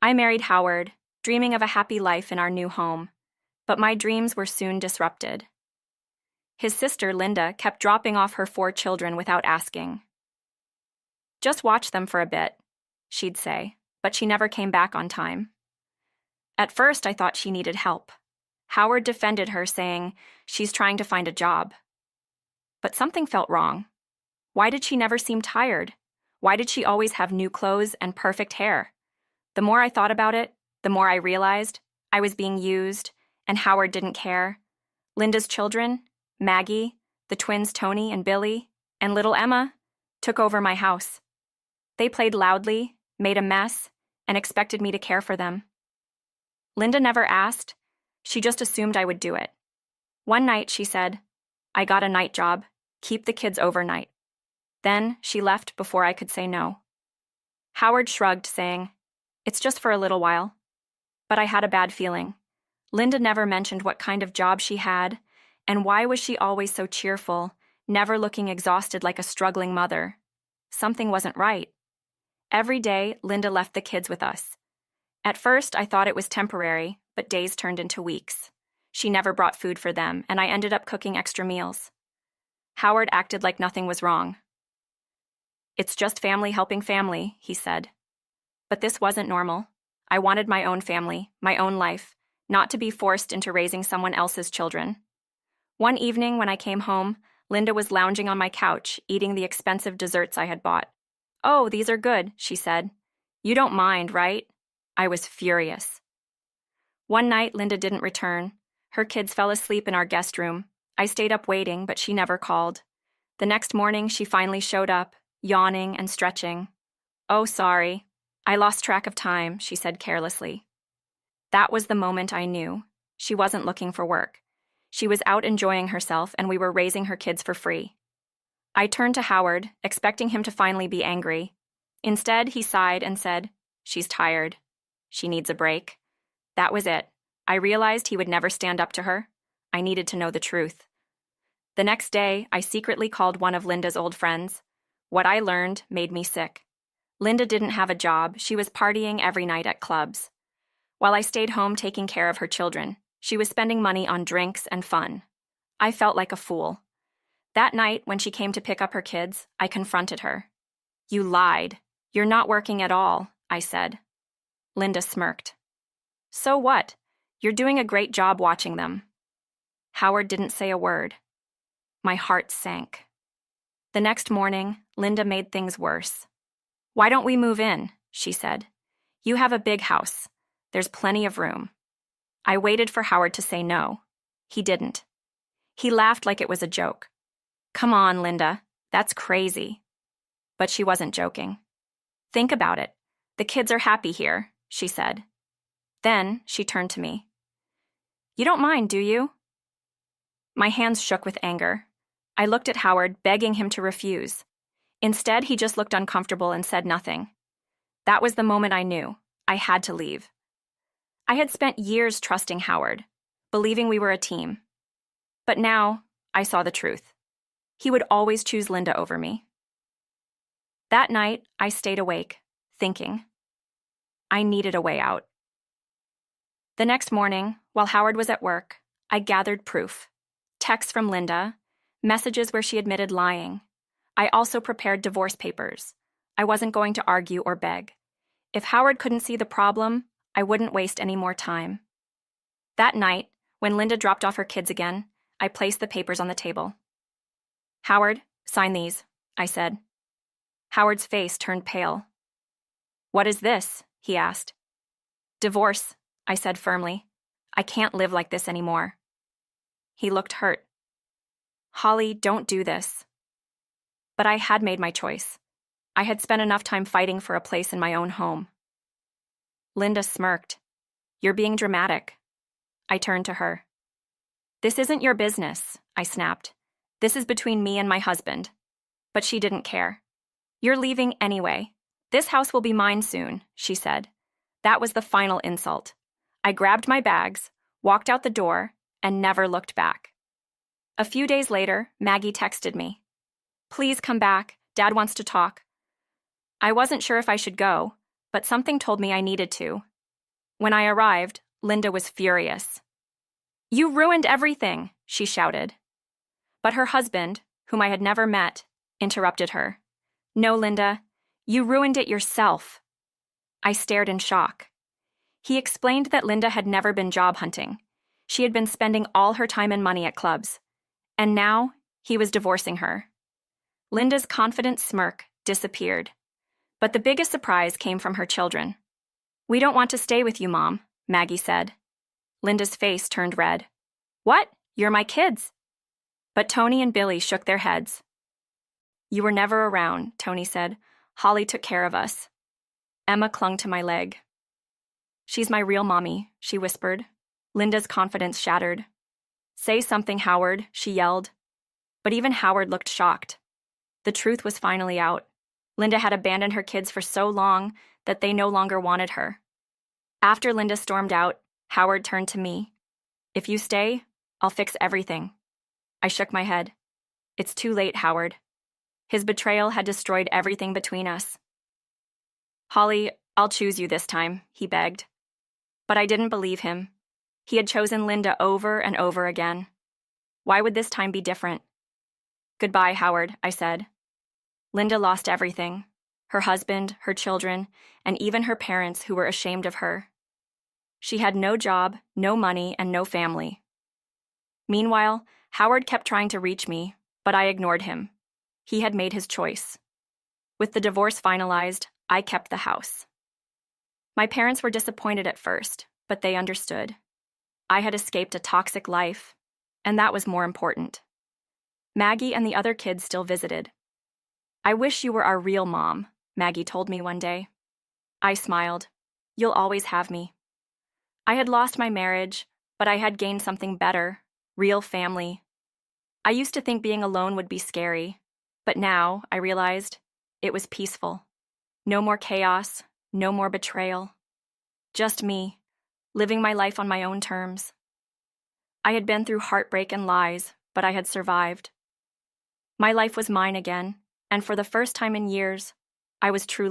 I married Howard, dreaming of a happy life in our new home, but my dreams were soon disrupted. His sister, Linda, kept dropping off her 4 children without asking. "Just watch them for a bit," she'd say, but she never came back on time. At first, I thought she needed help. Howard defended her, saying, "She's trying to find a job." But something felt wrong. Why did she never seem tired? Why did she always have new clothes and perfect hair? The more I thought about it, the more I realized I was being used, and Howard didn't care. Linda's children, Maggie, the twins Tony and Billy, and little Emma, took over my house. They played loudly, made a mess, and expected me to care for them. Linda never asked. She just assumed I would do it. One night she said, "I got a night job. Keep the kids overnight." Then she left before I could say no. Howard shrugged, saying, "It's just for a little while." But I had a bad feeling. Linda never mentioned what kind of job she had, and why was she always so cheerful, never looking exhausted like a struggling mother. Something wasn't right. Every day, Linda left the kids with us. At first, I thought it was temporary, but days turned into weeks. She never brought food for them, and I ended up cooking extra meals. Howard acted like nothing was wrong. "It's just family helping family," he said. But this wasn't normal. I wanted my own family, my own life, not to be forced into raising someone else's children. One evening when I came home, Linda was lounging on my couch, eating the expensive desserts I had bought. "Oh, these are good," she said. "You don't mind, right?" I was furious. One night, Linda didn't return. Her kids fell asleep in our guest room. I stayed up waiting, but she never called. The next morning, she finally showed up, yawning and stretching. "Oh, sorry. I lost track of time," she said carelessly. That was the moment I knew. She wasn't looking for work. She was out enjoying herself, and we were raising her kids for free. I turned to Howard, expecting him to finally be angry. Instead, he sighed and said, "She's tired. She needs a break." That was it. I realized he would never stand up to her. I needed to know the truth. The next day, I secretly called one of Linda's old friends. What I learned made me sick. Linda didn't have a job. She was partying every night at clubs. While I stayed home taking care of her children, she was spending money on drinks and fun. I felt like a fool. That night, when she came to pick up her kids, I confronted her. "You lied. You're not working at all," I said. Linda smirked. "So what? You're doing a great job watching them." Howard didn't say a word. My heart sank. The next morning, Linda made things worse. "Why don't we move in?" she said. "You have a big house. There's plenty of room." I waited for Howard to say no. He didn't. He laughed like it was a joke. "Come on, Linda. That's crazy." But she wasn't joking. "Think about it. The kids are happy here," she said. Then she turned to me. "You don't mind, do you?" My hands shook with anger. I looked at Howard, begging him to refuse. Instead, he just looked uncomfortable and said nothing. That was the moment I knew. I had to leave. I had spent years trusting Howard, believing we were a team. But now, I saw the truth. He would always choose Linda over me. That night, I stayed awake, thinking. I needed a way out. The next morning, while Howard was at work, I gathered proof. Texts from Linda, messages where she admitted lying. I also prepared divorce papers. I wasn't going to argue or beg. If Howard couldn't see the problem, I wouldn't waste any more time. That night, when Linda dropped off her kids again, I placed the papers on the table. "Howard, sign these," I said. Howard's face turned pale. "What is this?" he asked. "Divorce," I said firmly. "I can't live like this anymore." He looked hurt. "Holly, don't do this." But I had made my choice. I had spent enough time fighting for a place in my own home. Linda smirked. "You're being dramatic." I turned to her. "This isn't your business," I snapped. "This is between me and my husband." But she didn't care. "You're leaving anyway. This house will be mine soon," she said. That was the final insult. I grabbed my bags, walked out the door, and never looked back. A few days later, Maggie texted me. "Please come back. Dad wants to talk." I wasn't sure if I should go, but something told me I needed to, When I arrived, Linda was furious. "You ruined everything," she shouted. But her husband, whom I had never met, interrupted her. "No, Linda, you ruined it yourself." I stared in shock. He explained that Linda had never been job hunting. She had been spending all her time and money at clubs. And now, he was divorcing her. Linda's confident smirk disappeared. But the biggest surprise came from her children. "We don't want to stay with you, Mom," Maggie said. Linda's face turned red. "What? You're my kids." But Tony and Billy shook their heads. "You were never around," Tony said. "Holly took care of us." Emma clung to my leg. "She's my real mommy," she whispered. Linda's confidence shattered. "Say something, Howard," she yelled. But even Howard looked shocked. The truth was finally out. Linda had abandoned her kids for so long that they no longer wanted her. After Linda stormed out, Howard turned to me. "If you stay, I'll fix everything." I shook my head. "It's too late, Howard." His betrayal had destroyed everything between us. "Holly, I'll choose you this time," he begged. But I didn't believe him. He had chosen Linda over and over again. Why would this time be different? "Goodbye, Howard," I said. Linda lost everything. Her husband, her children, and even her parents who were ashamed of her. She had no job, no money, and no family. Meanwhile, Howard kept trying to reach me, but I ignored him. He had made his choice. With the divorce finalized, I kept the house. My parents were disappointed at first, but they understood. I had escaped a toxic life, and that was more important. Maggie and the other kids still visited. "I wish you were our real mom," Maggie told me one day. I smiled. "You'll always have me." I had lost my marriage, but I had gained something better, real family. I used to think being alone would be scary, but now, I realized, it was peaceful. No more chaos, no more betrayal. Just me, living my life on my own terms. I had been through heartbreak and lies, but I had survived. My life was mine again, and for the first time in years, I was truly